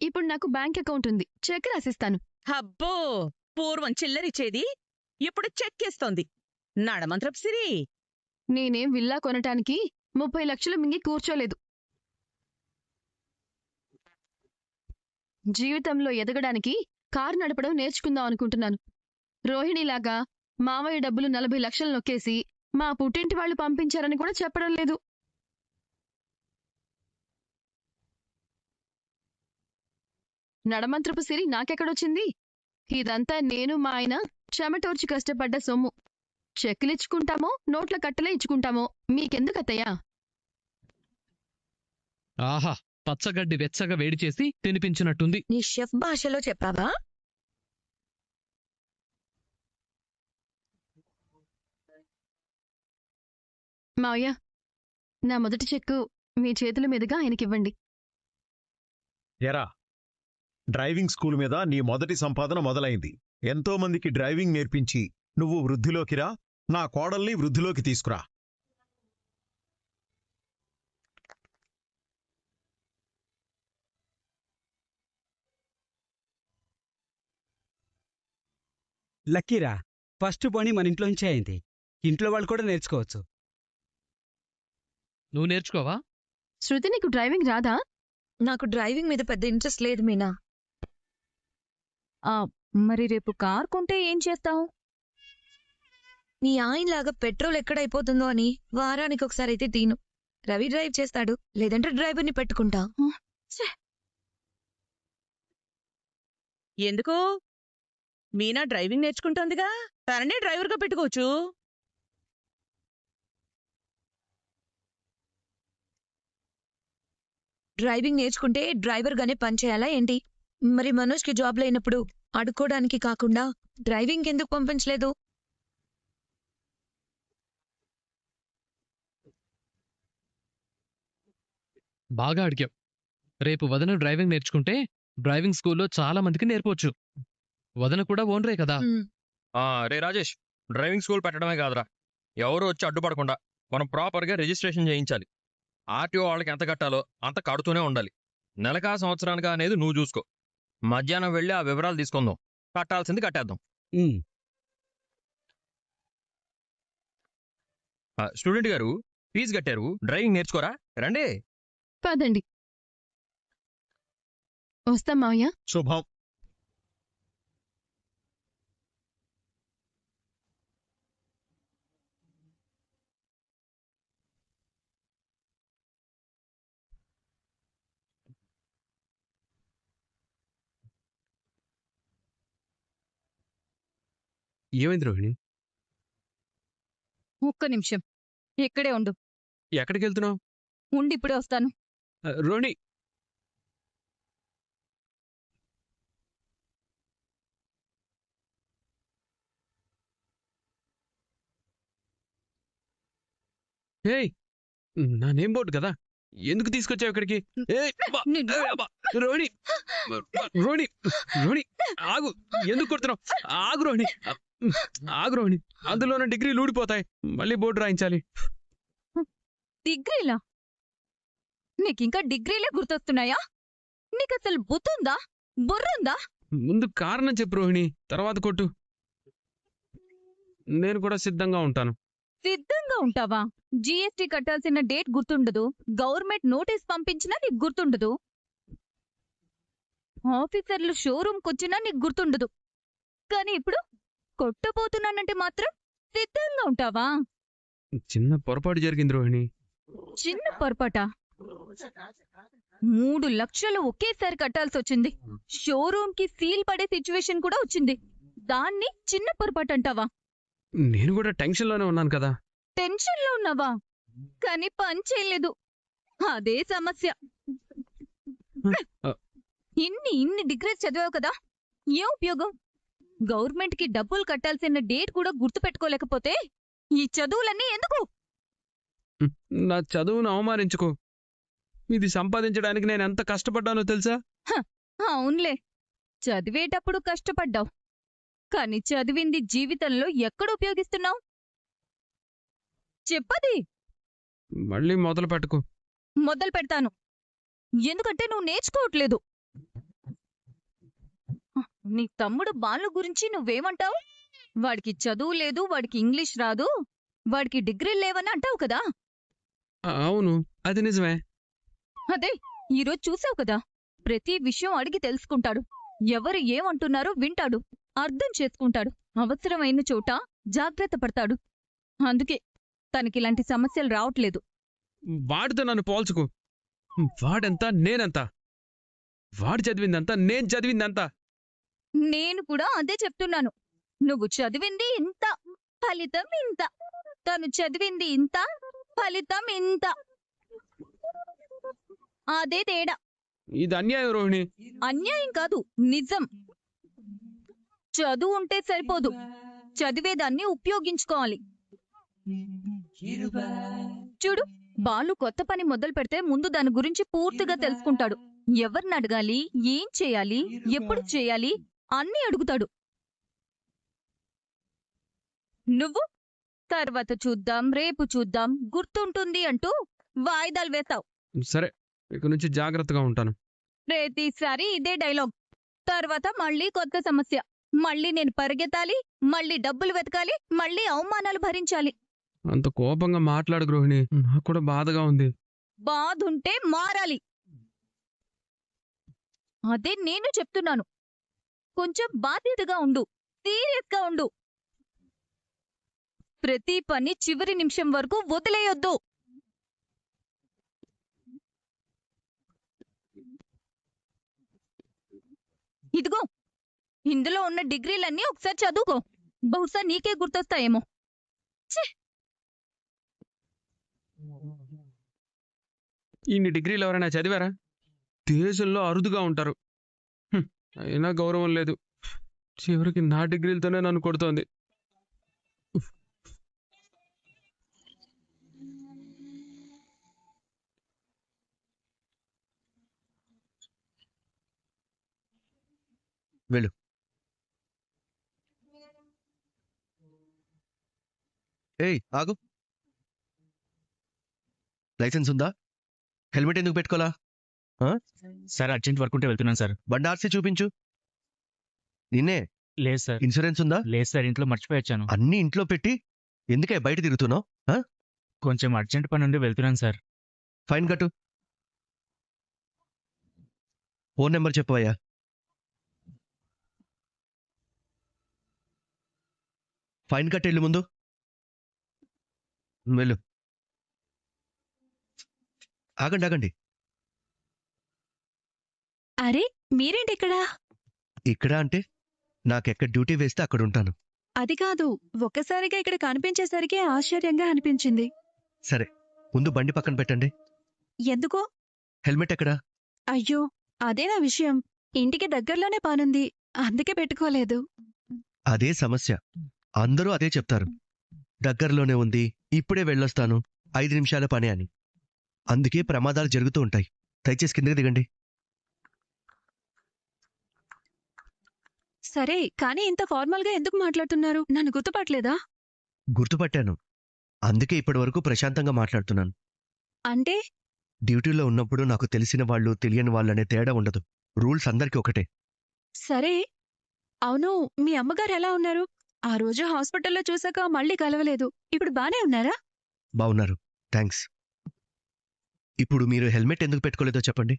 ఇప్పుడు నాకు bank account ఉంది, చెక్ రాసిస్తాను. అబ్బో, పూర్వం చిల్లరిచ్చేది ఇప్పుడు చెక్కేస్తోంది. నడమంత్రపు సిరి. నేనేం విల్లా కొనటానికి 30 లక్షలు మింగి కూర్చోలేదు. జీవితంలో ఎదగడానికి కారు నడపడం నేర్చుకుందాం అనుకుంటున్నాను. రోహిణిలాగా మావయ్య డబ్బులు 40 లక్షలు నొక్కేసి మా పుట్టింటి వాళ్ళు పంపించారని కూడా చెప్పడం లేదు. నడమంత్రపు సిరి నాకెక్కడొచ్చింది? ఇదంతా నేను మా ఆయన చెమటోర్చి కష్టపడ్డ సొమ్ము. చెక్కులిచ్చుకుంటామో నోట్ల కట్టలే ఇచ్చుకుంటామో మీకెందుకత్తయ్యా? ఆహా, పచ్చగడ్డి వెచ్చగా వేడి చేసి తినిపించినట్టుంది. నీ షెఫ్ భాషలో చెప్పావా? మావయ్య, నా మొదటి చెక్కు మీ చేతుల మీదుగా ఆయనకివ్వండి. ఎరా, డ్రైవింగ్ స్కూల్ మీద నీ మొదటి సంపాదన మొదలైంది. ఎంతో మందికి డ్రైవింగ్ నేర్పించి నువ్వు వృద్ధిలోకి రా, నా కోడల్ని వృద్ధిలోకి తీసుకురా. లక్కీరా, ఫస్ట్ పని మన ఇంట్లోంచే అయింది. ఇంట్లో వాళ్ళు కూడా నేర్చుకోవచ్చు. నువ్వు నేర్చుకోవా? శృతి, నీకు డ్రైవింగ్ రాదా? నాకు డ్రైవింగ్ మీద పెద్ద ఇంట్రెస్ట్ లేదు మీనా. మరి రేపు కార్ కొంటే ఏం చేస్తావు? నీ ఆయనలాగా పెట్రోల్ ఎక్కడైపోతుందో అని వారానికి ఒకసారి అయితే తీను. రవి డ్రైవ్ చేస్తాడు, లేదంటే డ్రైవర్ని పెట్టుకుంటా. ఎందుకు? మీనా డ్రైవింగ్ నేర్చుకుంటోందిగా, తననే డ్రైవర్గా పెట్టుకోవచ్చు. డ్రైవింగ్ నేర్చుకుంటే డ్రైవర్గానే పనిచేయాలా ఏంటి? మరి మనోజ్కి జాబ్ లేనప్పుడు అడుక్కోవడానికి కాకుండా డ్రైవింగ్ ఎందుకు పంపించలేదు? బాగా అడిగావు. రేపు వదన డ్రైవింగ్ నేర్చుకుంటే డ్రైవింగ్ స్కూల్లో చాలా మందికి నేర్పొచ్చు. వదన కూడా ఓనరే కదా. రే రాజేష్, డ్రైవింగ్ స్కూల్ పెట్టడమే కాదురా, ఎవరు వచ్చి అడ్డుపడకుండా మనం ప్రాపర్గా రిజిస్ట్రేషన్ చేయించాలి. ఆర్టీఓ వాళ్ళకి ఎంత కట్టాలో అంత కడుతూనే ఉండాలి. నెలకా సంవత్సరానికా అనేది నువ్వు చూసుకో. మధ్యాహ్నం వెళ్ళి ఆ వివరాలు తీసుకుందాం, కట్టాల్సింది కట్టేద్దాం. స్టూడెంట్ గారు, ఫీజు కట్టారు, డ్రైవింగ్ నేర్చుకోరా, రండి. పదండి. వస్తాం మావయ్య. శుభం. ఏమైంది రోహిణి? ఒక్క నిమిషం ఇక్కడే ఉండు. ఎక్కడికి వెళ్తున్నావు? ఉండి ఇప్పుడే వస్తాను. రోహిణి, ఏయ్, నా నేమ్ బోర్డు కదా, ఎందుకు తీసుకొచ్చావు ఇక్కడికి? రోహిణి, రోహిణి, రోహిణి, ఆగు. ఎందుకు కొడుతున్నావు? ఆగు రోహిణి, ఆగు రోహిణి. అందులోనే డిగ్రీలు ఊడిపోతాయి, మళ్ళీ బోర్డు రాయించాలి. డిగ్రీలా? నీకింకా డిగ్రీలే గుర్తొస్తున్నాయా? నీకసలు బుద్ధుందా, బుర్రుందా? ముందు కారణం చెప్పు రోహిణి, తర్వాత కొట్టు. నేను కూడా సిద్ధంగా ఉంటాను. సిద్ధంగా ఉంటావా? జీఎస్టీ కట్టాల్సిన డేట్ గుర్తుండదు, గవర్నమెంట్ నోటీస్ పంపించినా నీకు గుర్తుండదు, ఆఫీసర్లు షోరూమ్కొచ్చినా నీకు గుర్తుండదు. కానీ ఇప్పుడు కొట్టబోతున్నానంటే మాత్రం సిద్ధంగా ఉంటావా? చిన్న పొరపాటు జరిగింది రోహిణి. చిన్న పొరపాట? 3 లక్షలు ఒకేసారి కట్టాల్సొచ్చింది. షోరూమ్కి సీల్ పడే సిచ్యువేషన్ కూడా వచ్చింది. దాన్ని చిన్న పొరపాటు అంటావా? నేను కూడా టెన్షన్లోనే ఉన్నాను కదా. టెన్షన్లో ఉన్నావా? కానీ పని చేయలేదు, అదే సమస్య. ఇన్ని డిగ్రీస్ చదివావు కదా, ఏం ఉపయోగం? గవర్నమెంట్కి డబ్బులు కట్టాల్సిన డేట్ కూడా గుర్తుపెట్టుకోలేకపోతే ఈ చదువులన్నీ ఎందుకు? నా చదువును అవమానించుకో. ఇది సంపాదించడానికి నేను ఎంత కష్టపడ్డానో తెలుసా? అవునులే, చదివేటప్పుడు కష్టపడ్డావు, కాని చదివింది జీవితంలో ఎక్కడ ఉపయోగిస్తున్నావు? చెప్పది. మళ్ళీ మొదలు పెట్టుకో. మొదలు పెడతాను, ఎందుకంటే నువ్వు నేర్చుకోవట్లేదు. నీ తమ్ముడు బాలు గురించి నువ్వేమంటావు? వాడికి చదువు లేదు, వాడికి ఇంగ్లీష్ రాదు, వాడికి డిగ్రీలు లేవని అంటావు కదా. అవును, అది నిజమే. అదే ఈరోజు చూసావు కదా, ప్రతి విషయం అడిగి తెలుసుకుంటాడు, ఎవరు ఏమంటున్నారో వింటాడు, అర్థం చేసుకుంటాడు, అవసరమైన చోట జాగ్రత్త పడతాడు. అందుకే తనకిలాంటి సమస్యలు రావట్లేదు. వాడితో నన్ను పోల్చుకో. వాడెంత నేనెంత? వాడు చదివిందంతా నేను చదివిందంతా. నేను కూడా అదే చెప్తున్నాను. నువ్వు చదివింది ఇంత, ఫలితం ఇంత. తను చదివింది ఇంత, ఫలితం ఇంత. అదే తేడా. ఇది అన్యాయం రోహిణి. అన్యాయం కాదు, నిజం. చదువు ఉంటే సరిపోదు, చదివేదాన్ని ఉపయోగించుకోవాలి. చూడు, బాలు కొత్త పని మొదలు పెడితే ముందు దాని గురించి పూర్తిగా తెలుసుకుంటాడు. ఎవరిని అడగాలి, ఏం చేయాలి, ఎప్పుడు చేయాలి అన్నీ అడుగుతాడు. నువ్వు తర్వాత చూద్దాం, రేపు చూద్దాం, గుర్తుంటుంది అంటూ వాయిదాలు వేస్తావు. సరే, ఇక నుంచి జాగ్రత్తగా ఉంటాను. ప్రతిసారి ఇదే డైలాగ్. తర్వాత మళ్ళీ కొత్త సమస్య. మళ్ళీ నేను పరిగెత్తాలి, మళ్ళీ డబ్బులు వెతకాలి, మళ్ళీ అవమానాలు భరించాలి. అంత కోపంగా మాట్లాడు రోహిణి, నాకు కూడా బాధగా ఉంది. బాధుంటే మారాలి. అదే నేను చెప్తున్నాను. కొంచెం బాధ్యతగా ఉండు, సీరియస్గా ఉండు. ప్రతి పని చివరి నిమిషం వరకు వదిలేయొద్దు. ఇదిగో, ఇందులో ఉన్న డిగ్రీలన్నీ ఒకసారి చదువుకో. బహుశా నీకే గుర్తొస్తాయేమో. ఇన్ని డిగ్రీలు ఎవరైనా చదివారా? దేశంలో అరుదుగా ఉంటారు. అయినా గౌరవం లేదు. చివరికి నా డిగ్రీలతోనే నన్ను కొడుతోంది. వెళ్ళు. ఏయ్ ఆగు. లైసెన్స్ ఉందా? హెల్మెట్ ఎందుకు పెట్టుకోలా? సార్ అర్జెంట్ వర్క్ ఉంటే వెళ్తున్నాను సార్. బండి ఆర్సీ చూపించు. నిన్నే. లేదు సార్. ఇన్సూరెన్స్ ఉందా? లేదు సార్, ఇంట్లో మర్చిపోయి వచ్చాను. అన్ని ఇంట్లో పెట్టి ఎందుకే బయట తిరుగుతున్నావు? కొంచెం అర్జెంట్ పని ఉండి వెళ్తున్నాను సార్. ఫైన్ కట్టు. ఫోన్ నెంబర్ చెప్పవయ్యా. ఫైన్ కట్టెళ్ళు ముందు. వెళ్ళు. ఆగండి ఆగండి. అరే, మీరేంటి ఇక్కడ? ఇక్కడ అంటే నాకెక్కడ డ్యూటీ వేస్తే అక్కడ ఉంటాను. అది కాదు, ఒక్కసారిగా ఇక్కడ కనిపించేసరికి ఆశ్చర్యంగా అనిపించింది. సరే, ముందు బండి పక్కన పెట్టండి. ఎందుకో? హెల్మెట్ ఎక్కడా? అయ్యో, అదే నా విషయం. ఇంటికి దగ్గరలోనే పనుంది, అందుకే పెట్టుకోలేదు. అదే సమస్య. అందరూ అదే చెప్తారు. దగ్గరలోనే ఉంది, ఇప్పుడే వెళ్ళొస్తాను, 5 నిమిషాల పని అని. అందుకే ప్రమాదాలు జరుగుతూ ఉంటాయి. దయచేసి కిందకి దిగండి. సరే, కానీ ఇంత ఫార్మల్గా ఎందుకు మాట్లాడుతున్నారు? నన్ను గుర్తుపట్టలేదా? గుర్తుపట్టాను. అందుకే ఇప్పటివరకు ప్రశాంతంగా మాట్లాడుతున్నాను. అంటే? డ్యూటీలో ఉన్నప్పుడు నాకు తెలిసిన వాళ్ళు తెలియని వాళ్ళనే తేడా ఉండదు. రూల్స్ అందరికీ ఒకటే. సరే, అవును, మీ అమ్మగారు ఎలా ఉన్నారు? ఆ రోజు హాస్పిటల్లో చూసాక మళ్ళీ కలవలేదు. ఇప్పుడు బానే ఉన్నారా? బావున్నారు, థ్యాంక్స్. ఇప్పుడు మీరు హెల్మెట్ ఎందుకు పెట్టుకోలేదో చెప్పండి.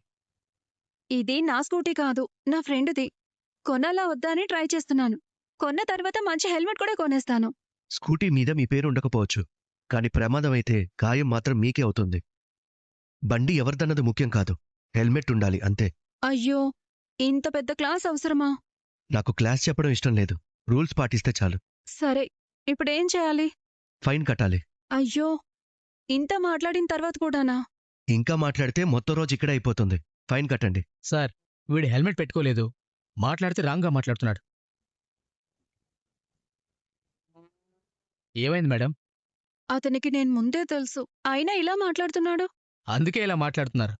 ఇది నా స్కూటీ కాదు, నా ఫ్రెండ్ది. కొనాలా వద్దా అని ట్రై చేస్తున్నాను. కొన్న తర్వాత మంచి హెల్మెట్ కూడా కొనేస్తాను. స్కూటీ మీద మీ పేరు ఉండకపోవచ్చు, కానీ ప్రమాదం అయితే గాయం మాత్రం మీకే అవుతుంది. బండి ఎవరిదన్నది ముఖ్యం కాదు, హెల్మెట్ ఉండాలి అంతే. అయ్యో, ఇంత పెద్ద క్లాస్ అవసరమా? నాకు క్లాస్ చెప్పడం ఇష్టం లేదు. రూల్స్ పాటిస్తే చాలు. సరే, ఇప్పుడేం చేయాలి? ఫైన్ కట్టాలి. అయ్యో, ఇంత మాట్లాడిన తర్వాత కూడానా? ఇంకా మాట్లాడితే మొత్తం రోజు ఇక్కడే అయిపోతుంది. ఫైన్ కట్టండి. సార్, వీడు హెల్మెట్ పెట్టుకోలేదు, మాట్లాడితే రాంగ్గా మాట్లాడుతున్నాడు. ఏమైంది మేడం? అతనికి నేను ముందే తెలుసు, అయినా ఇలా మాట్లాడుతున్నాడు. అందుకే ఇలా మాట్లాడుతున్నారు.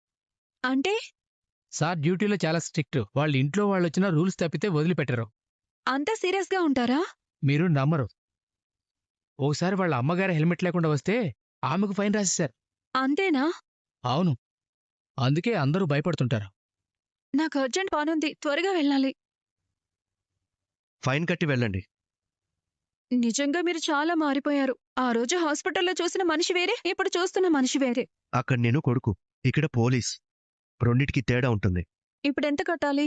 అంటే? సార్ డ్యూటీలో చాలా స్ట్రిక్ట్. వాళ్ళ ఇంట్లో వాళ్ళు వచ్చినా రూల్స్ తప్పితే వదిలిపెట్టరు. అంత సీరియస్గా ఉంటారా? మీరు నమ్మరు. ఓసారి వాళ్ళ అమ్మగారు హెల్మెట్ లేకుండా వస్తే ఆమెకు ఫైన్ రాసేశారు. అంతేనా? అవును, అందుకే అందరూ భయపడుతుంటారు. నాకు అర్జెంట్ పనుంది, త్వరగా వెళ్ళాలి. ఫైన్ కట్టి వెళ్ళండి. నిజంగా మీరు చాలా మారిపోయారు. ఆ రోజు హాస్పిటల్లో చూసిన మనిషి వేరే, ఇప్పుడు చూస్తున్న మనిషి వేరే. అక్కడ నేను కొడుకు, ఇక్కడ పోలీస్. రెండిటికి తేడా ఉంటుంది. ఇప్పుడు ఎంత కట్టాలి?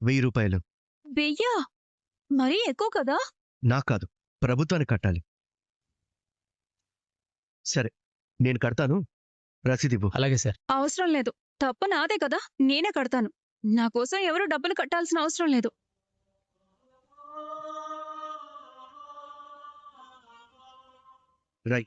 1000 రూపాయలు. 1000? మరీ ఎక్కువ కదా. నాకు కాదు, ప్రభుత్వానికి కట్టాలి. సరే, నేను కడతాను. రసీదివ్వు. అలాగే సార్. అవసరం లేదు. తప్పు నాదే కదా, నేనే కడతాను. నా కోసం ఎవరు డబ్బులు కట్టాల్సిన అవసరం లేదు. రై.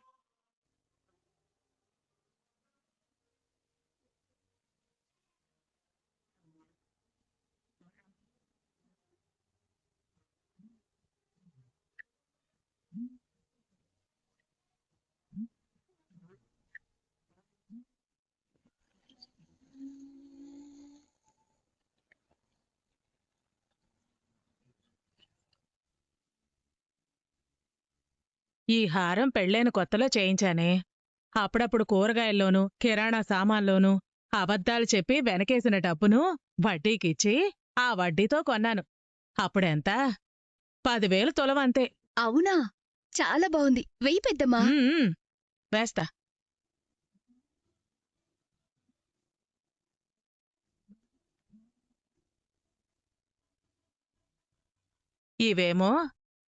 ఈ హారం పెళ్ళైన కొత్తలో చేయించానే. అప్పుడప్పుడు కూరగాయల్లోనూ కిరాణా సామాన్లోనూ అబద్ధాలు చెప్పి వెనకేసిన డబ్బును వడ్డీకిచ్చి ఆ వడ్డీతో కొన్నాను. అప్పుడెంత? 10,000 తులవంతే. అవునా? చాలా బాగుంది. వెయ్యి పెద్దమ్మా. వేస్తా. ఇవేమో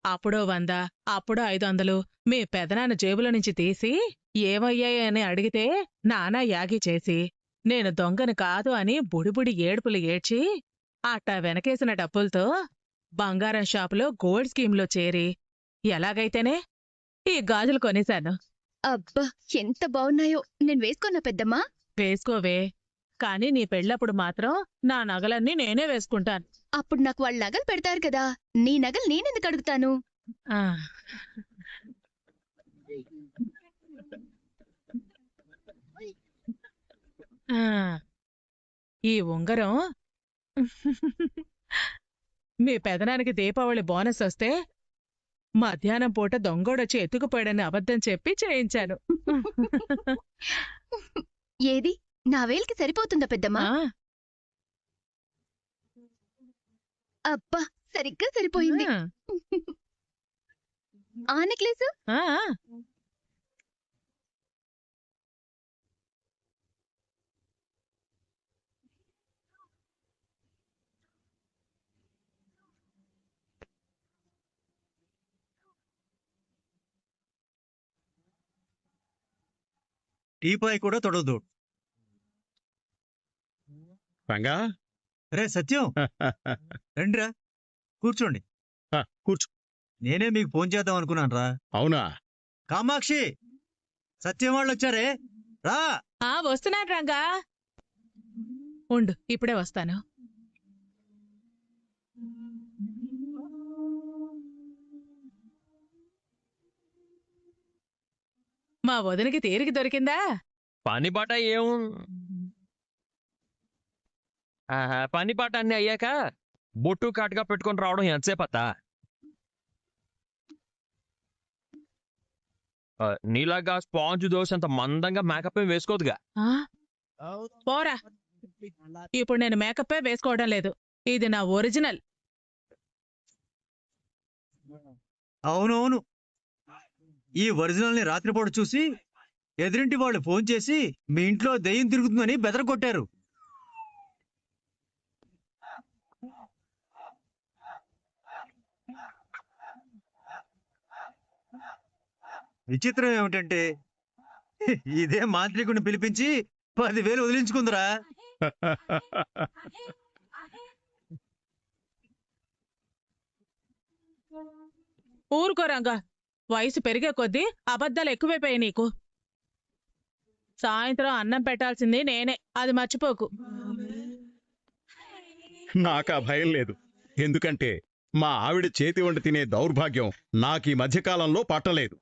అప్పుడో 100, అప్పుడో 500 మీ పెదనాన్న జేబులో నుంచి తీసి ఏమయ్యాయని అడిగితే నానా యాగి చేసి నేను దొంగను కాదు అని బుడిబుడి ఏడుపులు ఏడ్చి అట్టా వెనకేసిన డబ్బులతో బంగారం షాపులో గోల్డ్ స్కీమ్లో చేరి ఎలాగైతేనే ఈ గాజులు కొనేశాను. అబ్బా, ఎంత బాగున్నాయో. నేను వేసుకున్నా పెద్దమ్మా. వేసుకోవే, కాని నీ పెళ్ళప్పుడు మాత్రం నా నగలన్నీ నేనే వేసుకుంటాను. అప్పుడు నాకు వాళ్ళు నగలు పెడతారు కదా, నీ నగలు నేనెందుకు అడుగుతాను? ఆ. ఆ. ఈ ఉంగరం మీ పెదనానికి దీపావళి బోనస్ వస్తే మధ్యాహ్నం పూట దొంగోడొచ్చి ఎత్తుకుపోయాడని అబద్ధం చెప్పి చేయించాను. ఏది, నా వేలికి సరిపోతుందా పెద్దమ్మా? అబ్బా, సరిగ్గా సరిపోయింది. ఆ నెక్లెస్? టీపాయ్ కూడా తొడదు. రంగా, రే సత్యం, రండిరా కూర్చోండి. కూర్చో. నేనే మీకు ఫోన్ చేద్దాం అనుకున్నాను రా. అవునా? కామాక్షి, సత్యం వాళ్ళు వచ్చారే, రా. వస్తున్నాను రంగా. ఉండు, ఇప్పుడే వస్తాను. మా వదినకి తీరిక దొరికిందా? పనిపాట పనిపాట అన్ని అయ్యాక బొట్టు కాటుగా పెట్టుకొని రావడం ఎంతసేపత్తా? నీలాగా స్పాంజ్ దోశ అంత మందంగా మేకప్ ఏం వేసుకోదుగా. పోరా, ఇప్పుడు నేను మేకప్పే వేసుకోవడం లేదు. ఇది నా ఒరిజినల్. అవునవును, ఈ ఒరిజినల్ ని రాత్రిపూట చూసి ఎదురింటి వాళ్ళు ఫోన్ చేసి మీ ఇంట్లో దెయ్యం తిరుగుతుందని బెదరగొట్టారు. విచిత్రం ఏమిటంటే ఇదే మాంత్రికుడిని పిలిపించి 10,000 వదిలించుకుందిరా. ఊరుకోరంగా, వయసు పెరిగే కొద్దీ అబద్ధాలు ఎక్కువైపోయాయి నీకు. సాయంత్రం అన్నం పెట్టాల్సింది నేనే, అది మర్చిపోకు. నాకా భయం లేదు. ఎందుకంటే మా ఆవిడ చేతి వంట తినే దౌర్భాగ్యం నాకీ మధ్యకాలంలో పట్టలేదు.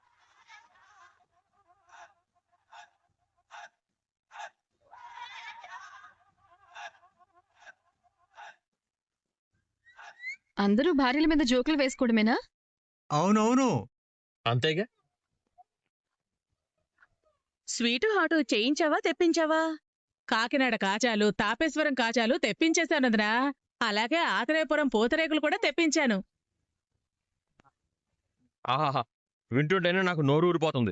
అందరూ భార్యల మీద జోకులు వేసుకోవడమేనా? అవునవును, అంతేగా. స్వీటు హాటు చేయించావా తెప్పించావా? కాకినాడ కాచాలు, తాపేశ్వరం కాచాలు తెప్పించేశానుదరా. అలాగే ఆత్రేయపురం పూతరేకులు కూడా తెప్పించాను. ఆహాహా వింటుంటేనే నాకు నోరు ఊరిపోతుంది.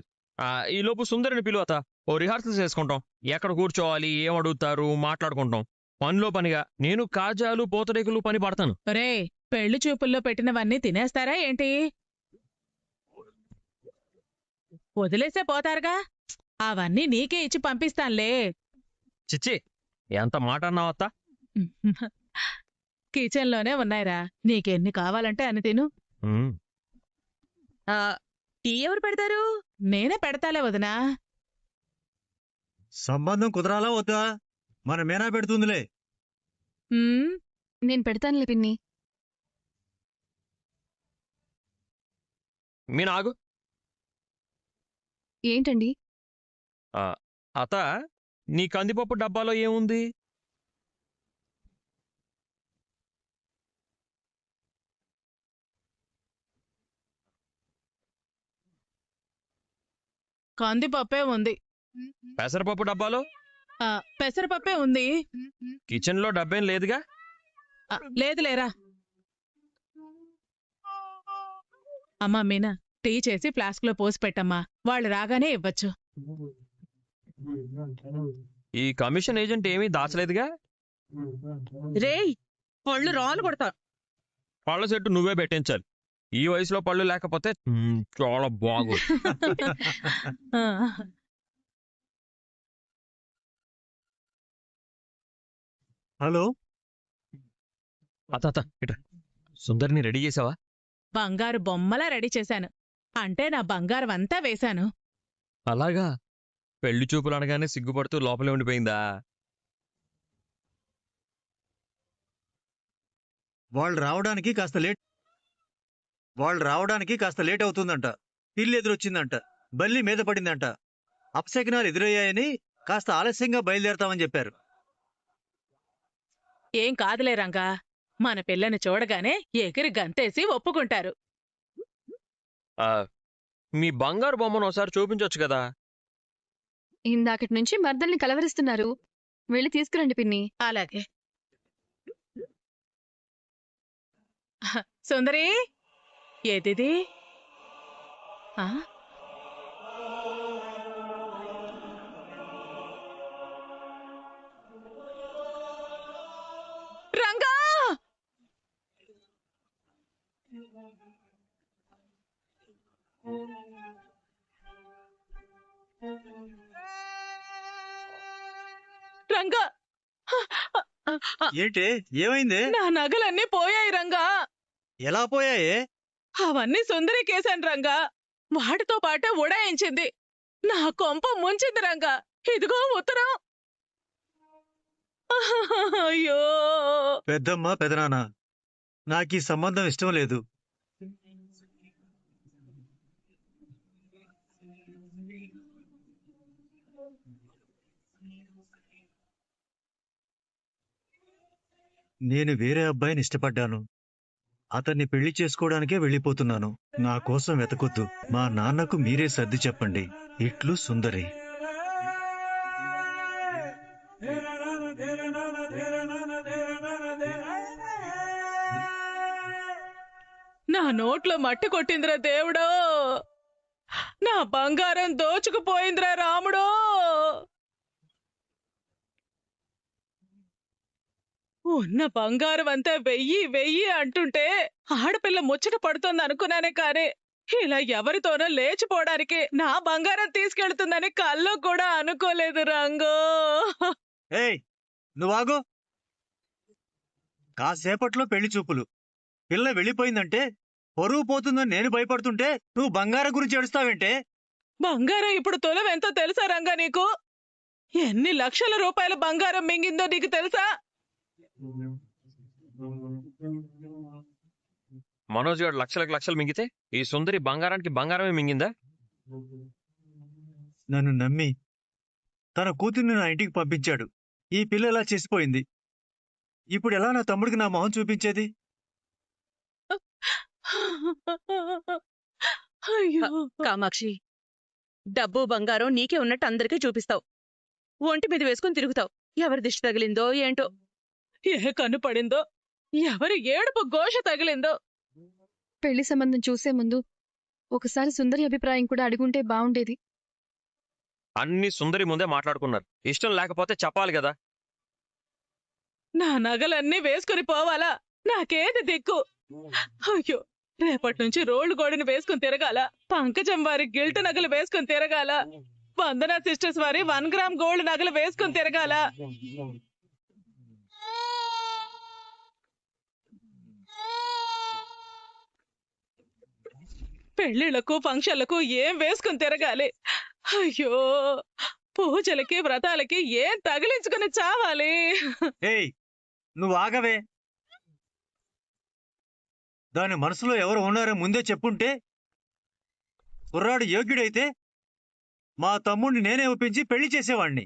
ఈలోపు సుందరిని పిలువత ఓ రిహార్సల్స్ చేసుకుంటాం. ఎక్కడ కూర్చోవాలి, ఏం అడుగుతారు మాట్లాడుకుంటాం. పనిలో పనిగా నేను కాజాలు పూతరేకులు పని పడతాను. రే పెళ్లి చూపుల్లో పెట్టినవన్నీ తినేస్తారా ఏంటి? వదిలేసే పోతారుగా. అవన్నీ నీకే ఇచ్చి పంపిస్తాన్లే. చిచ్చి ఎంత మాట అన్నావత్తా. కిచెన్లోనే ఉన్నాయిరా, నీకెన్ని కావాలంటే అన్ని తిను. టీ ఎవరు పెడతారు? నేనే పెడతాలే వదినా. సంబంధం కుదరాలా వద్దా? మన మేనా పెడుతుందిలే. నేను పెడతానులే పిన్ని. మీ నాగు ఏంటండి? అత నీ కందిపప్పు డబ్బాలో ఏముంది? కందిపప్పే ఉంది. పెసరపప్పు డబ్బాలో? పెసరపప్పే ఉంది. కిచెన్లో డబ్బేం లేదుగా? లేదులేరా. అమ్మా మీనా, టీ చేసి ఫ్లాస్క్లో పోసి పెట్టమ్మా, వాళ్ళు రాగానే ఇవ్వచ్చు. ఈ కమిషన్ ఏజెంట్ ఏమీ దాచలేదుగా? రేయ్ పళ్ళు రాళ్ళు కొడతా. పళ్ళ సెట్టు నువ్వే పెట్టించాలి. ఈ వయసులో పళ్ళు లేకపోతే చాలా బాగు. హలో అత ఇట సుందరిని రెడీ చేసావా? బంగారు బొమ్మలా రెడీ చేశాను. అంటే నా బంగారం అంతా వేశాను. అలాగా? పెళ్లి చూపులు అనగానే సిగ్గుపడుతూ లోపలే ఉండిపోయిందా? వాళ్ళు రావడానికి కాస్త లేట్ అవుతుందంట. పిల్లి ఎదురొచ్చిందంట. బల్లి మీద పడిందంట. అపశకనాలు ఎదురయ్యాయని కాస్త ఆలస్యంగా బయలుదేరతామని చెప్పారు. ఏం కాదులే రంగా, మన పిల్లని చూడగానే ఎగిరి గంతేసి ఒప్పుకుంటారు. మీ బంగారు బొమ్మను ఒకసారి చూపించొచ్చు కదా? ఇందాకటి నుంచి మర్దల్ని కలవరిస్తున్నారు. వెళ్ళి తీసుకురండి పిన్ని. అలాగే. సుందరి, ఏదిది? రంగా! రంగా! ఏంటి ఏమైంది? నా నగలన్నీ పోయాయి రంగా. ఎలా పోయాయే? అవన్నీ సుందరికేశాను రంగా. వాటితో పాటే ఉడాయించింది. నా కొంప ముంచింది రంగా. ఇదిగో ఉత్తరం. అయ్యో! పెద్దమ్మ పెదనాన్న, నాకీ సంబంధం ఇష్టం లేదు. నేను వేరే అబ్బాయిని ఇష్టపడ్డాను. అతన్ని పెళ్లి చేసుకోవడానికే వెళ్ళిపోతున్నాను. నా కోసం వెతకొద్దు. మా నాన్నకు మీరే సర్ది చెప్పండి. ఇట్లు సుందరి. నా నోట్లో మట్టి కొట్టిందిరా దేవుడో. నా బంగారం దోచుకుపోయిందిరా రాముడో. ఉన్న బంగారం అంతా వెయ్యి అంటుంటే ఆడపిల్ల ముచ్చట పడుతుంది అనుకున్నానే కానీ ఇలా ఎవరితోనో లేచిపోవడానికి నా బంగారం తీసుకెళ్తుందని కల్లో కూడా అనుకోలేదు రంగో. ఏయ్ నువ్వాగు. కాసేపట్లో పెళ్లి చూపులు. పిల్ల వెళ్ళిపోయిందంటే పరువు పోతుందని నేను భయపడుతుంటే నువ్వు బంగారం గురించి ఏడుస్తావేంటే? బంగారం ఇప్పుడు తులం ఎంతో తెలుసా రంగా నీకు? ఎన్ని లక్షల రూపాయల బంగారం మింగిందో నీకు తెలుసా? మనోజ్ గారు లక్షలకు లక్షలు మింగితే ఈ సుందరి బంగారానికి బంగారమే మింగిందా? నన్ను నమ్మి తన కూతుర్ని నా ఇంటికి పంపించాడు. ఈ పిల్ల ఎలా చేసిపోయింది. ఇప్పుడు ఎలా నా తమ్ముడికి నా మొహం చూపించేది? కామాక్షి, డబ్బు బంగారం నీకే ఉన్నట్టు అందరికీ చూపిస్తావు. ఒంటి మీద వేసుకుని తిరుగుతావు. ఎవరి దిష్టి తగిలిందో ఏంటో. ఏ కన్ను పడిందో, ఎవరి ఏడుపు ఘోష తగిలిందో. పెళ్లి సంబంధం చూసే ముందు ఒకసారి సుందరి అభిప్రాయం కూడా అడుగుంటే బాగుండేది. అన్ని సుందరి ముందే మాట్లాడుకున్నారు. ఇష్టం లేకపోతే చెప్పాలి కదా. నా నగలన్నీ వేసుకుని పోవాలా? నాకేది దిక్కు? అయ్యో, రేపటి నుంచి రోడ్లు గోడిని వేసుకుని తిరగాల, పంకజం వారి గిల్ట్ నగలు వేసుకుని తిరగాల, వందన సిస్టర్స్ వారి 1 గ్రామ్ గోల్డ్ నగలు వేసుకుని తిరగాల. పెళ్లిళ్లకు ఫంక్షన్లకు ఏం వేసుకుని తిరగాలి? అయ్యో, పూజలకి వ్రతాలకి ఏం తగిలించుకుని చావాలి? ఏయ్, నువ్వు ఆగవే. దాని మనసులో ఎవరు ఉన్నారో ముందే చెప్పుంటే కుర్రాడు యోగ్యుడైతే మా తమ్ముడిని నేనే ఒప్పించి పెళ్లి చేసేవాణ్ణి.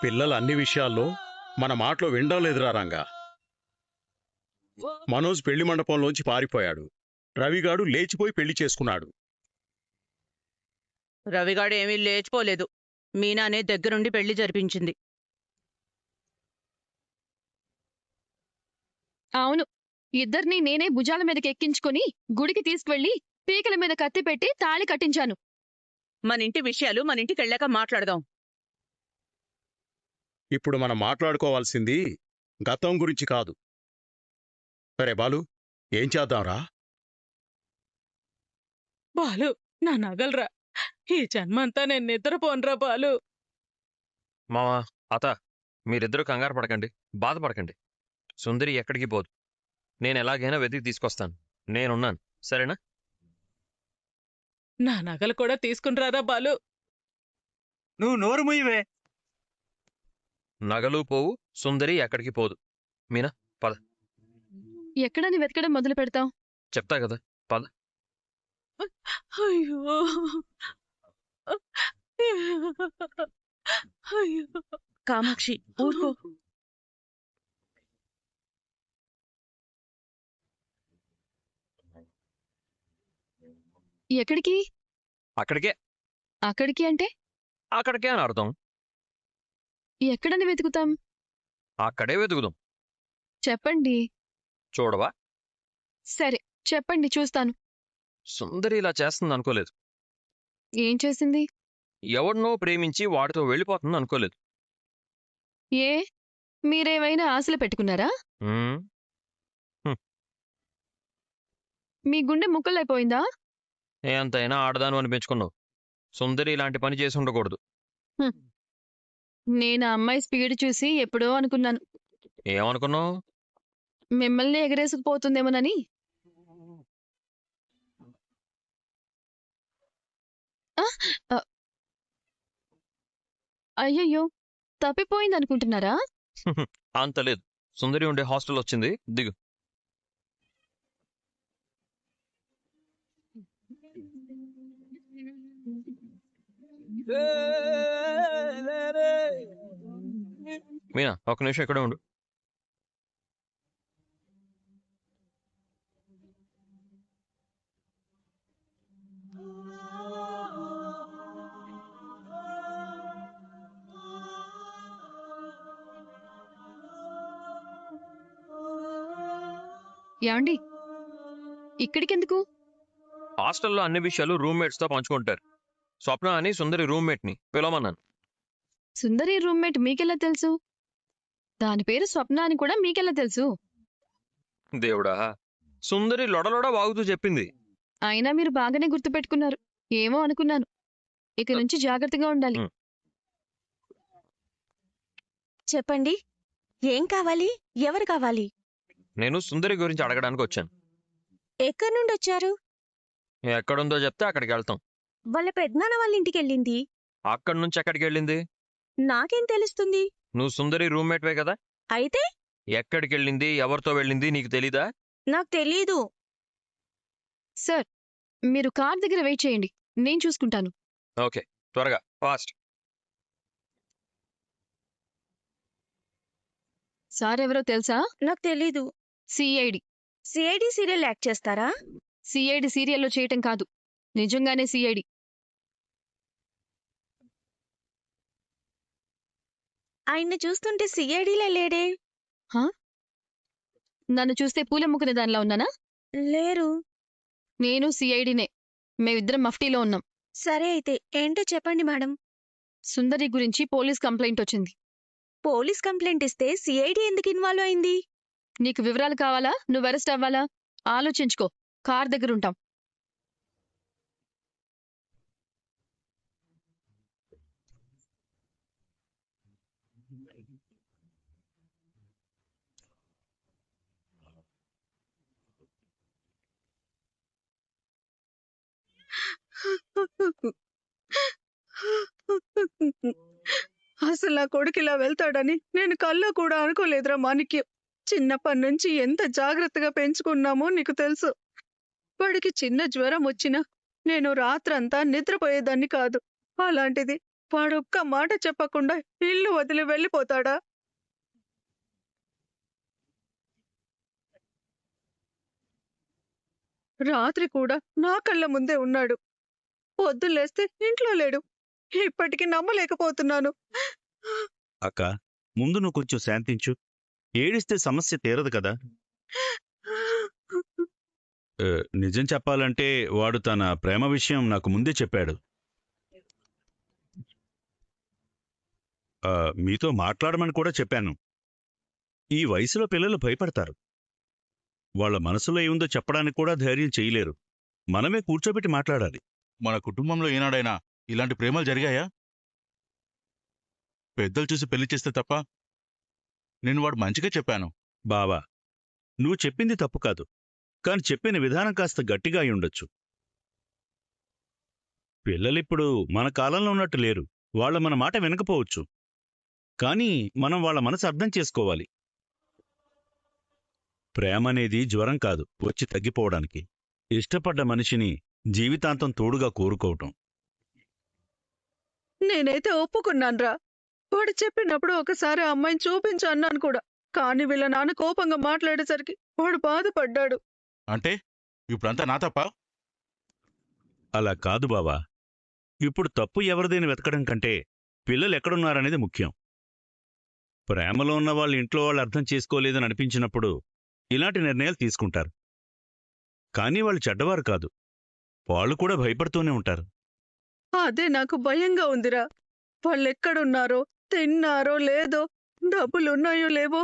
పిల్లలు అన్ని విషయాల్లో మన మాటలో వినడం లేదురా రంగా. మనోజ్ పెళ్లి మండపంలోంచి పారిపోయాడు. రవిగాడు లేచిపోయి పెళ్లి చేసుకున్నాడు. రవిగాడు ఏమీ లేచిపోలేదు. మీనానే దగ్గరుండి పెళ్లి జరిపించింది. అవును, ఇద్దరిని నేనే భుజాల మీదకి ఎక్కించుకుని గుడికి తీసుకువెళ్లి పీకల మీద కత్తి పెట్టి తాళి కట్టించాను. మనింటి విషయాలు మనింటికెళ్ళాక మాట్లాడదాం. ఇప్పుడు మనం మాట్లాడుకోవాల్సింది గతం గురించి కాదు. సరే బాలు, ఏం చేద్దాంరా? బాలు, నా నగలరా. ఈ జన్మంతా నేను నిద్రపోనరా బాలు. మావా, అత, మీరిద్దరూ కంగారు పడకండి, బాధపడకండి. సుందరి ఎక్కడికి పోదు. నేను ఎలాగైనా వెతికి తీసుకొస్తాను. నేనున్నాను, సరేనా? నా నగలు కూడా తీసుకునిరారా బాలు. నువ్వు నోరు ముయ్యవే. నగలు పోవు, సుందరి ఎక్కడికి పోదు. మీనా, పద. ఎక్కడని వెతకడం మొదలు పెడతాం? చెప్తా కదా, పద. అయ్యో, అయ్యో. కామాక్షి, ఊరుకో. ఎక్కడికి? అక్కడికే. అక్కడికి అంటే? అక్కడికే అని అర్థం. ఎక్కడని వెతుకుతాం? అక్కడే వెతుకుదాం. చెప్పండి. చూడవా? సరే చెప్పండి, చూస్తాను. సుందరి ఇలా చేస్తుంది అనుకోలేదు. ఏం చేసింది? ఎవడినో ప్రేమించి వాడితో వెళ్ళిపోతుంది అనుకోలేదు. ఏ, మీరేమైనా ఆశలు పెట్టుకున్నారా? ఉమ్, మీ గుండె ముక్కలైపోయిందా? ఎంతైనా ఆడదాను అనిపించుకున్నావు. సుందరి ఇలాంటి పని చేసి ఉండకూడదు. నేను ఆ అమ్మాయి స్పీడ్ చూసి ఎప్పుడో అనుకున్నాను. ఏమనుకున్నావు? మిమ్మల్ని ఎగరేసుకుపోతుందేమోనని. అయ్యయ్యో, తప్పిపోయిందనుకుంటున్నారా? అంత లేదు. సుందరి ఉండే హాస్టల్ వచ్చింది, దిగు. మీనా, ఒక్క నిమిషం ఇక్కడే ఉండు. యాండి, ఇక్కడికెందుకు? హాస్టల్లో అన్ని విషయాలు రూమ్మేట్స్తో పంచుకుంటారు. స్వప్న అని సుందరి రూమ్మేట్ని పిలవమన్నాను. సుందరి రూమ్మేట్ మీకెలా తెలుసు? దాని పేరు స్వప్న అని కూడా మీకెలా తెలుసు? దేవుడా, సుందరి లొడలొడ వాగుతూ చెప్పింది. అయినా మీరు బాగానే గుర్తుపెట్టుకున్నారు. ఏమో అనుకున్నాను. ఇక నుంచి జాగ్రత్తగా ఉండాలి. చెప్పండి, ఏం కావాలి? ఎవరు కావాలి? నేను సుందరి గురించి అడగడానికి వచ్చాను. ఎక్కడి నుండి వచ్చారు? ఎక్కడుందో చెప్తే అక్కడికి వెళ్తాం. వాళ్ళ పెద్దనాన్న వాళ్ళ ఇంటికి వెళ్ళింది. అక్కడి నుంచి ఎక్కడికి వెళ్ళింది? నాకేం తెలుస్తుంది? నువ్వు సుందరి రూమ్మేట్వే కదా. అయితే ఎక్కడికి వెళ్ళింది, ఎవరితో వెళ్ళింది నీకు తెలీదా? నాకు తెలీదు. సార్, మీరు కార్ దగ్గర వెయిట్ చేయండి, నేను చూసుకుంటాను. ఓకే, త్వరగా, ఫాస్ట్. సార్ ఎవరో తెలుసా? నాకు తెలీదు. సిఐడి. సిఐడి సీరియల్ యాక్ట్ చేస్తారా? సిఐడి సీరియల్లో చేయటం కాదు, నిజంగానే సిఐడి. ఆయన్ని చూస్తుంటే సిఐడిలా లేడే? నన్ను చూస్తే పూలెమ్ముకునే దానిలా ఉన్నానా? లేరు. నేను సిఐడినే. మేమిద్దరం మఫ్టీలో ఉన్నాం. సరే అయితే ఏంటో చెప్పండి మేడం. సుందరి గురించి పోలీస్ కంప్లైంట్ వచ్చింది. పోలీస్ కంప్లైంట్ ఇస్తే సిఐడి ఎందుకు ఇన్వాల్వ్ అయింది? నీకు వివరాలు కావాలా? నువ్వు అరెస్ట్ అవ్వాలా? ఆలోచించుకో. కార్ దగ్గరుంటాం. అసలు నా కొడుకు ఇలా వెళ్తాడని నేను కల్లో కూడా అనుకోలేదురా మాణిక్యం. చిన్నప్పటి నుంచి ఎంత జాగ్రత్తగా పెంచుకున్నామో నీకు తెలుసు. వాడికి చిన్న జ్వరం వచ్చినా నేను రాత్రంతా నిద్రపోయేదాన్ని కాదు. అలాంటిది వాడొక్క మాట చెప్పకుండా ఇల్లు వదిలి వెళ్ళిపోతాడా? రాత్రి కూడా నా కళ్ళ ముందే ఉన్నాడు. పొద్దులేస్తే ఇంట్లో లేడు. ఇప్పటికీ నమ్మలేకపోతున్నాను. అక్క, ముందు నువ్వు కొంచెం శాంతించు. ఏడిస్తే సమస్య తీరదు కదా. నిజం చెప్పాలంటే వాడు తన ప్రేమ విషయం నాకు ముందే చెప్పాడు. మీతో మాట్లాడమని కూడా చెప్పాను. ఈ వయసులో పిల్లలు భయపడతారు. వాళ్ళ మనసులో ఏముందో చెప్పడానికి కూడా ధైర్యం చేయలేరు. మనమే కూర్చోబెట్టి మాట్లాడాలి. మన కుటుంబంలో ఏనాడైనా ఇలాంటి ప్రేమలు జరిగాయా? పెద్దలు చూసి పెళ్లి చేస్తే తప్ప. నేను వాడు మంచిగా చెప్పాను. బావా, నువ్వు చెప్పింది తప్పు కాదు, కాని చెప్పిన విధానం కాస్త గట్టిగా అయి ఉండొచ్చు. పిల్లలిప్పుడు మన కాలంలో ఉన్నట్టు లేరు. వాళ్ళ మన మాట వినకపోవచ్చు, కానీ మనం వాళ్ళ మనసు అర్థం చేసుకోవాలి. ప్రేమనేది జ్వరం కాదు, వచ్చి తగ్గిపోవడానికి. ఇష్టపడ్డ మనిషిని జీవితాంతం తోడుగా కోరుకోవటం. నేనైతే ఒప్పుకున్నాన్రా. వాడు చెప్పినప్పుడు ఒకసారి ఆ అమ్మాయిని చూపించు అన్నాను కూడా. కాని వీళ్ళ నాన్న కోపంగా మాట్లాడేసరికి వాడు బాధపడ్డాడు. అంటే ఇప్పుడంతా నా తప్ప? అలా కాదు బావా. ఇప్పుడు తప్పు ఎవరిదైనా వెతకడం కంటే పిల్లలు ఎక్కడున్నారనేది ముఖ్యం. ప్రేమలో ఉన్న వాళ్ళు ఇంట్లో వాళ్ళు అర్థం చేసుకోలేదని అనిపించినప్పుడు ఇలాంటి నిర్ణయాలు తీసుకుంటారు. కానీ వాళ్ళు చెడ్డవారు కాదు. వాళ్ళు కూడా భయపడుతూనే ఉంటారు. అదే నాకు భయంగా ఉందిరా. వాళ్ళెక్కడున్నారో, తిన్నారో లేదో, డబ్బులున్నాయో లేవో.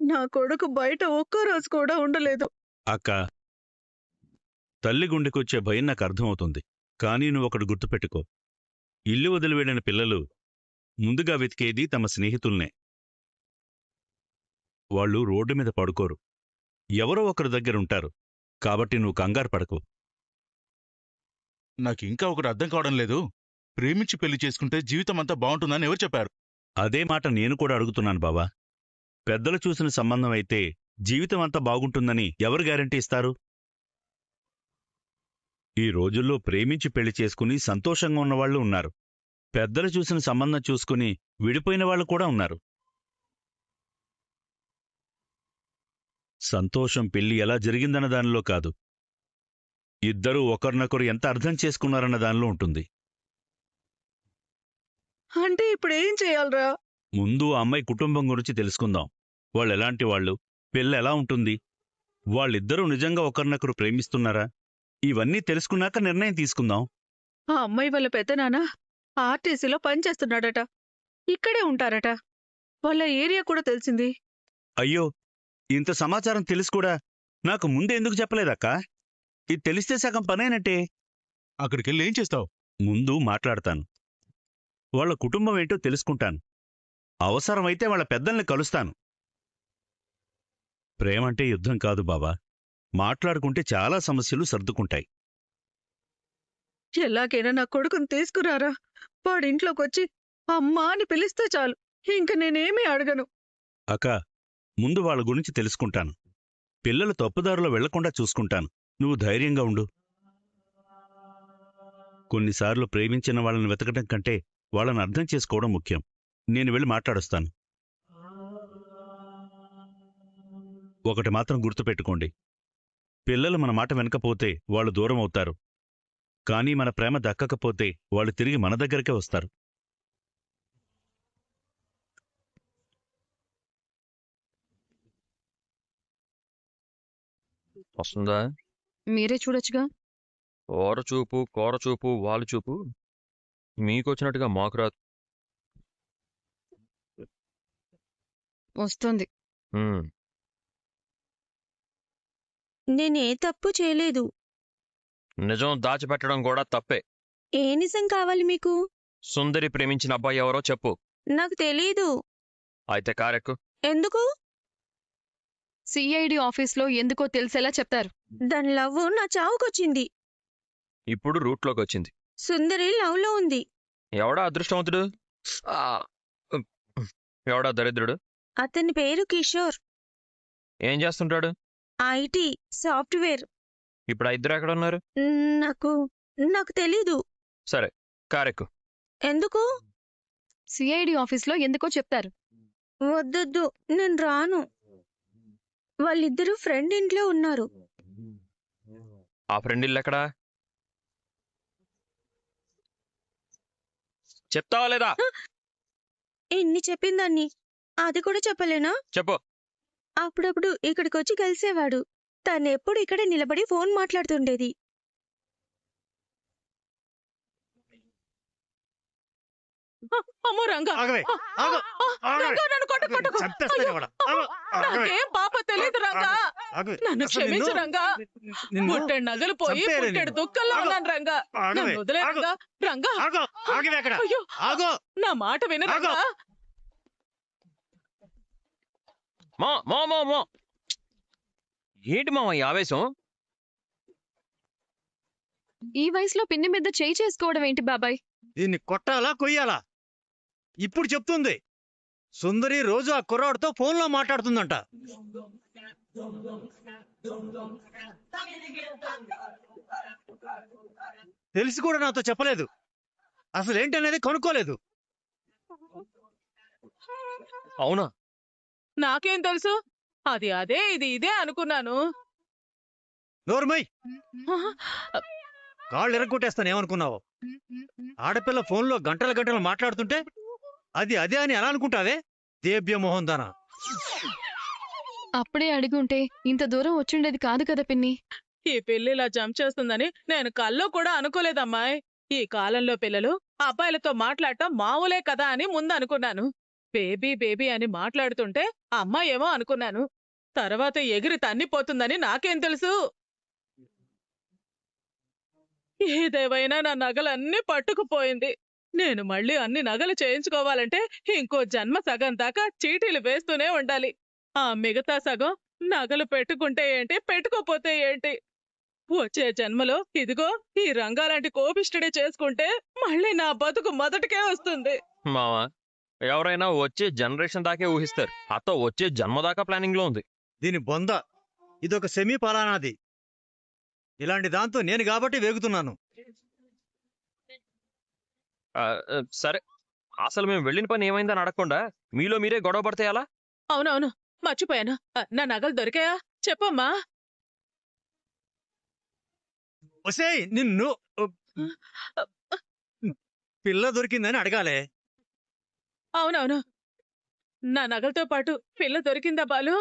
నా కొడుకు బయట ఒక్కరోజు కూడా ఉండలేదు. అక్క, తల్లి గుండెకొచ్చే భయం నాకు అర్థమవుతుంది. కానీ నువ్వొకటి గుర్తుపెట్టుకో. ఇల్లు వదిలివెళ్ళిన పిల్లలు ముందుగా వెతికేది తమ స్నేహితుల్నే. వాళ్ళు రోడ్డు మీద పడుకోరు, ఎవరో ఒకరి దగ్గరుంటారు. కాబట్టి నువ్వు కంగారు పడకు. నాకింకా ఒకటి అర్థం కావడం లేదు. ప్రేమించి పెళ్లి చేసుకుంటే జీవితం అంతా బాగుంటుందని ఎవరు చెప్పారు? అదే మాట నేను కూడా అడుగుతున్నాను బావా. పెద్దలు చూసిన సంబంధం అయితే జీవితం అంతా బాగుంటుందని ఎవరు గ్యారంటీ ఇస్తారు? ఈ రోజుల్లో ప్రేమించి పెళ్లి చేసుకుని సంతోషంగా ఉన్నవాళ్లు ఉన్నారు. పెద్దలు చూసిన సంబంధం చూసుకుని విడిపోయిన వాళ్ళు కూడా ఉన్నారు. సంతోషం పెళ్లి ఎలా జరిగిందన్న దానిలో కాదు, ఇద్దరూ ఒకరినొకరు ఎంత అర్థం చేసుకున్నారన్న దానిలో ఉంటుంది. అంటే ఇప్పుడు ఏం చేయాలరా? ముందు ఆ అమ్మాయి కుటుంబం గురించి తెలుసుకుందాం. వాళ్ళెలాంటి వాళ్ళు, పెళ్ళి ఎలా ఉంటుంది, వాళ్ళిద్దరూ నిజంగా ఒకరినొకరు ప్రేమిస్తున్నారా, ఇవన్నీ తెలుసుకున్నాక నిర్ణయం తీసుకుందాం. ఆ అమ్మాయి వాళ్ళ పెద్దనాన్న ఆర్టీసీలో పనిచేస్తున్నాడట. ఇక్కడే ఉంటారట. వాళ్ళ ఏరియా కూడా తెలిసింది. అయ్యో, ఇంత సమాచారం తెలిసి కూడా నాకు ముందే ఎందుకు చెప్పలేదక్కా? ఇది తెలిస్తే సగం పనేనట్టే. అక్కడికెళ్ళి ఏం చేస్తావు? ముందు మాట్లాడతాను. వాళ్ళ కుటుంబం ఏంటో తెలుసుకుంటాను. అవసరమైతే వాళ్ళ పెద్దల్ని కలుస్తాను. ప్రేమంటే యుద్ధం కాదు బావా. మాట్లాడుకుంటే చాలా సమస్యలు సర్దుకుంటాయి. ఎలాగైనా నా కొడుకుని తీసుకురారా. వాడింట్లోకొచ్చి అమ్మా అని పిలిస్తే చాలు. ఇంక నేనేమీ అడగను. అక్క, ముందు వాళ్ళ గురించి తెలుసుకుంటాను. పిల్లలు తప్పుదారిలో వెళ్లకుండా చూసుకుంటాను. నువ్వు ధైర్యంగా ఉండు. కొన్నిసార్లు ప్రేమించిన వాళ్ళని వెతకడం కంటే వాళ్ళని అర్థం చేసుకోవడం ముఖ్యం. నేను వెళ్ళి మాట్లాడొస్తాను. ఒకటి మాత్రం గుర్తుపెట్టుకోండి. పిల్లలు మన మాట వెనకపోతే వాళ్ళు దూరం అవుతారు. కానీ మన ప్రేమ దక్కకపోతే వాళ్ళు తిరిగి మన దగ్గరికే వస్తారు. వస్తుందా? మీరే చూడొచ్చుగా. ఓర చూపు, కోర చూపు, వాళ్ళు చూపు మీకొచ్చినట్టుగా మాకు రాదు. వస్తుంది. హ్మ్. నేనే తప్పు చేయలేదు. నిజం దాచిపెట్టడం కూడా తప్పే. ఏ నిజం కావాలి మీకు? సుందరి ప్రేమించిన అబ్బాయి ఎవరో చెప్పు. నాకు తెలీదు. అయితే కారెక్కు. ఎందుకు? సిఐడి ఆఫీస్లో ఎందుకో తెలిసేలా చెప్తారు. దాని లవ్ నా చావుకొచ్చింది. ఇప్పుడు రూట్లోకి వచ్చింది. సుందరి లవ్ లో ఉంది. ఎవడా అదృష్టవంతుడు? ఆ, ఎవడా దరిద్రుడు? అతని పేరు కిషోర్. ఏం చేస్తుంటాడు? IT software. ఇప్పుడు ఆ ఇద్దరు ఎక్కడ ఉన్నారు? నాకు నాకు తెలీదు. సరే కారెక్కు. ఎందుకు? సిఐడి ఆఫీస్లో ఎందుకో చెప్తారు. వద్దొద్దు, నేను రాను. వాళ్ళిద్దరూ ఫ్రెండ్ ఇంట్లో ఉన్నారు. ఆ ఫ్రెండ్ ఇల్లు ఎక్కడా? చెప్తావా లేదా? ఇన్ని చెప్పిందాన్ని అది కూడా చెప్పలేనా? చెప్పు. అప్పుడప్పుడు ఇక్కడికి వచ్చి కలిసేవాడు. తనెప్పుడు ఇక్కడే నిలబడి ఫోన్ మాట్లాడుతుండేది. అమ్మో రంగా! ఆగవే, ఆగు, ఆగవే. రంగా, నన్ను కొట్టకు. చంపేస్తాను అయ్యో, కూడా. ఆగు, ఆగవే. నాకేం పాప తెలీదు రంగా. ఆగవే. నన్ను అసలు క్షమించు నిన్ను- రంగా. నిన్ను పుట్టెడు నగలు పోయి చంపేయాలి పుట్టెడు నిన్ను. దుఃఖంలో ఆగు. ఉన్నాను రంగా. ఆగవే, నన్ను వదిలే ఆగు. రంగా. రంగా, ఆగు, ఆగవే అక్కడ. అయ్యో, ఆగు. నా మాట విను ఆగు. రంగా. మా మా మా మా ఏంటి మామ ఈ ఆవేశం? ఈ వయసులో పిన్ని మీద చేయి చేసుకోవడం ఏంటి బాబాయ్? దీన్ని కొట్టాలా కొయ్యాలా? ఇప్పుడు చెప్తుంది. సుందరి రోజు ఆ కుర్రాడితో ఫోన్లో మాట్లాడుతుందంట. తెలిసి కూడా నాతో చెప్పలేదు. అసలు ఏంటనేది కనుక్కోలేదు. అవునా? నాకేం తెలుసు? అది అదే ఇది ఇదే అనుకున్నాను. నోర్మై, కాళ్ళు ఎరగొట్టేస్తాను. ఏమనుకున్నావు? ఆడపిల్ల ఫోన్లో గంటల గంటలు మాట్లాడుతుంటే అది అదే అని ఎలా అనుకుంటావే? దేవ్య మోహన్ దానా. అప్పుడే అడిగుంటే ఇంత దూరం వచ్చిండేది కాదు కదా పిన్ని. ఈ పిల్ల ఇలా జంప్ చేస్తుందని నేను కల్లో కూడా అనుకోలేదమ్మాయ్. ఈ కాలంలో పిల్లలు అబ్బాయిలతో మాట్లాడటం మామూలే కదా అని ముందు అనుకున్నాను. బేబీ బేబీ అని మాట్లాడుతుంటే అమ్మాయేమో అనుకున్నాను. తర్వాత ఎగిరి తన్నిపోతుందని నాకేం తెలుసు? ఏదేవైనా నా నగలన్నీ పట్టుకుపోయింది. నేను మళ్ళీ అన్ని నగలు చేయించుకోవాలంటే ఇంకో జన్మ సగం దాకా చీటీలు వేస్తూనే ఉండాలి. ఆ మిగతా సగం నగలు పెట్టుకుంటే ఏంటి, పెట్టుకోపోతే ఏంటి? వచ్చే జన్మలో ఇదిగో ఈ రంగాలాంటి కోపిష్టుడే చేసుకుంటే మళ్ళీ నా బతుకు మొదటికే వస్తుంది. మావా, ఎవరైనా వచ్చే జనరేషన్ దాకే ఊహిస్తారు. అత్త వచ్చే జన్మ దాకా ప్లానింగ్ లో ఉంది. దీని బొంద. ఇదొక సెమీ పలానాది. ఇలాంటి దాంతో నేను కాబట్టి వేగుతున్నాను. సరే, అసలు మేము వెళ్ళిన పని ఏమైందని అడగకుండా మీలో మీరే గొడవ పడితే ఎలా? అవునవును, మర్చిపోయాను. నా నగలు దొరికాయా? చెప్పమ్మా. ఒసేయ్, నిన్ను పిల్ల దొరికిందని అడగాలే. అవునవును, నా నగలతో పాటు పిల్ల దొరికిందా బాలు?